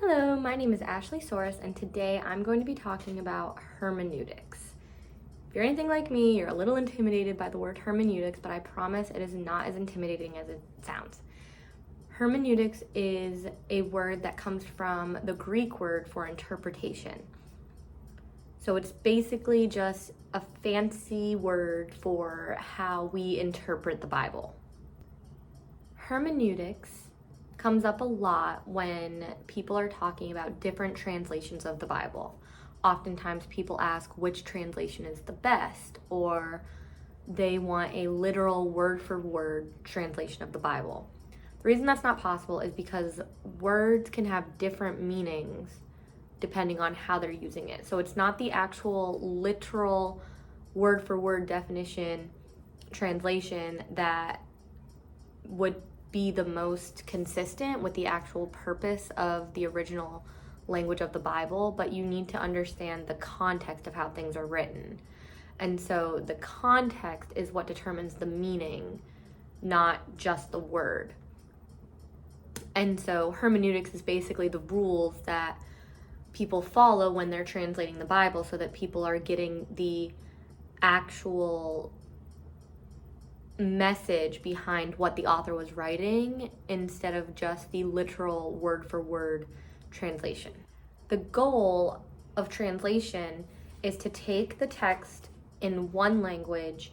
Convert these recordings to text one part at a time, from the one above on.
Hello, my name is Ashley Soros, and today I'm going to be talking about hermeneutics. If you're anything like me, you're a little intimidated by the word hermeneutics, but I promise it is not as intimidating as it sounds. Hermeneutics is a word that comes from the Greek word for interpretation. So it's basically just a fancy word for how we interpret the Bible. Hermeneutics comes up a lot when people are talking about different translations of the Bible. Oftentimes people ask which translation is the best, or they want a literal word-for-word translation of the Bible. The reason that's not possible is because words can have different meanings depending on how they're using it. So it's not the actual literal word-for-word definition translation that would be the most consistent with the actual purpose of the original language of the Bible, but you need to understand the context of how things are written. And so the context is what determines the meaning, not just the word. And so hermeneutics is basically the rules that people follow when they're translating the Bible so that people are getting the actual message behind what the author was writing instead of just the literal word-for-word translation. The goal of translation is to take the text in one language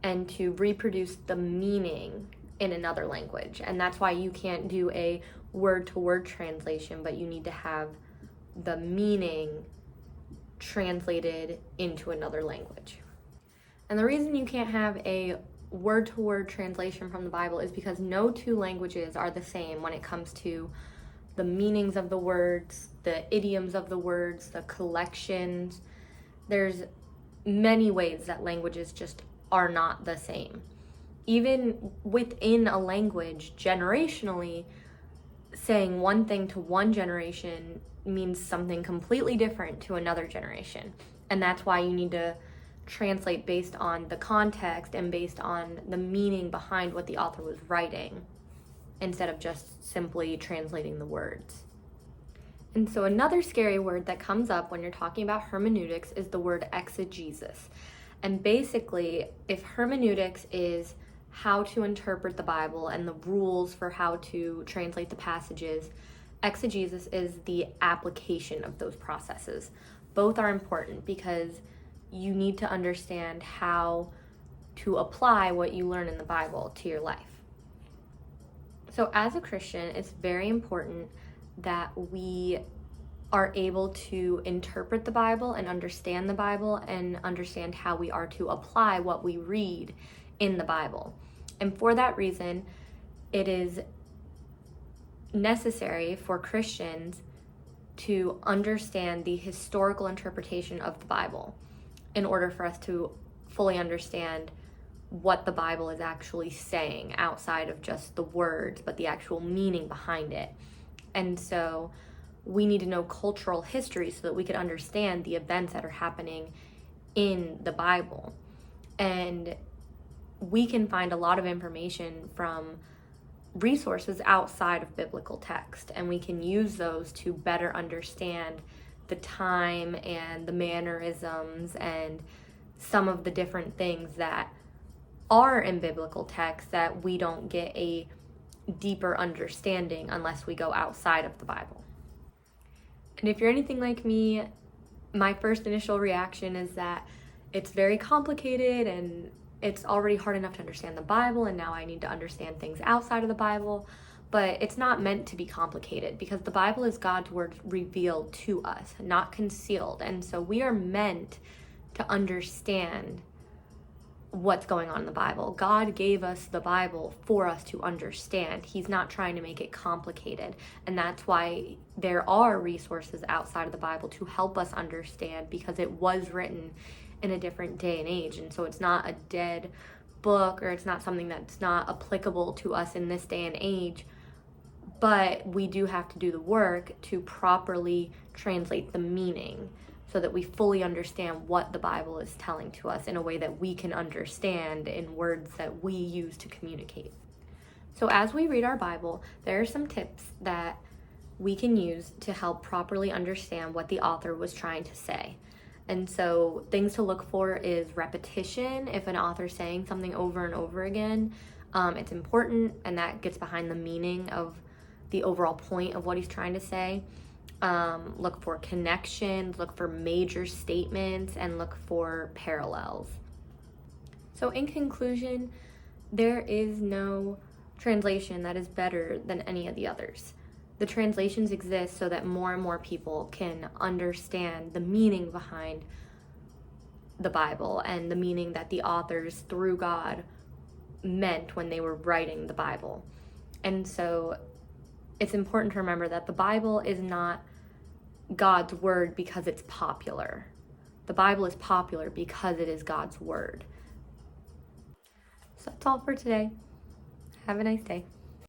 and to reproduce the meaning in another language. And that's why you can't do a word-to-word translation, but you need to have the meaning translated into another language. And the reason you can't have a word-to-word translation from the Bible is because no two languages are the same when it comes to the meanings of the words, the idioms of the words, the collections. There's many ways that languages just are not the same. Even within a language, generationally, saying one thing to one generation means something completely different to another generation. And that's why you need to translate based on the context and based on the meaning behind what the author was writing, instead of just simply translating the words. And so another scary word that comes up when you're talking about hermeneutics is the word exegesis. And basically, if hermeneutics is how to interpret the Bible and the rules for how to translate the passages, exegesis is the application of those processes. Both are important because you need to understand how to apply what you learn in the Bible to your life. So as a Christian, it's very important that we are able to interpret the Bible and understand the Bible and understand how we are to apply what we read in the Bible. And for that reason, it is necessary for Christians to understand the historical interpretation of the Bible in order for us to fully understand what the Bible is actually saying outside of just the words, but the actual meaning behind it. And so we need to know cultural history so that we could understand the events that are happening in the Bible. And we can find a lot of information from resources outside of biblical text, and we can use those to better understand the time and the mannerisms and some of the different things that are in biblical text that we don't get a deeper understanding unless we go outside of the Bible. And if you're anything like me, my first initial reaction is that it's very complicated and it's already hard enough to understand the Bible, and now I need to understand things outside of the Bible. But it's not meant to be complicated because the Bible is God's word revealed to us, not concealed. And so we are meant to understand what's going on in the Bible. God gave us the Bible for us to understand. He's not trying to make it complicated. And that's why there are resources outside of the Bible to help us understand, because it was written in a different day and age. And so it's not a dead book, or it's not something that's not applicable to us in this day and age. But we do have to do the work to properly translate the meaning so that we fully understand what the Bible is telling to us in a way that we can understand in words that we use to communicate. So as we read our Bible, there are some tips that we can use to help properly understand what the author was trying to say. And so things to look for is repetition. If an author's saying something over and over again, it's important, and that gets behind the meaning of the overall point of what he's trying to say. Look for connections, look for major statements, and look for parallels. So in conclusion, there is no translation that is better than any of the others. The translations exist so that more and more people can understand the meaning behind the Bible and the meaning that the authors, through God, meant when they were writing the Bible. And so it's important to remember that the Bible is not God's word because it's popular. The Bible is popular because it is God's word. So that's all for today. Have a nice day.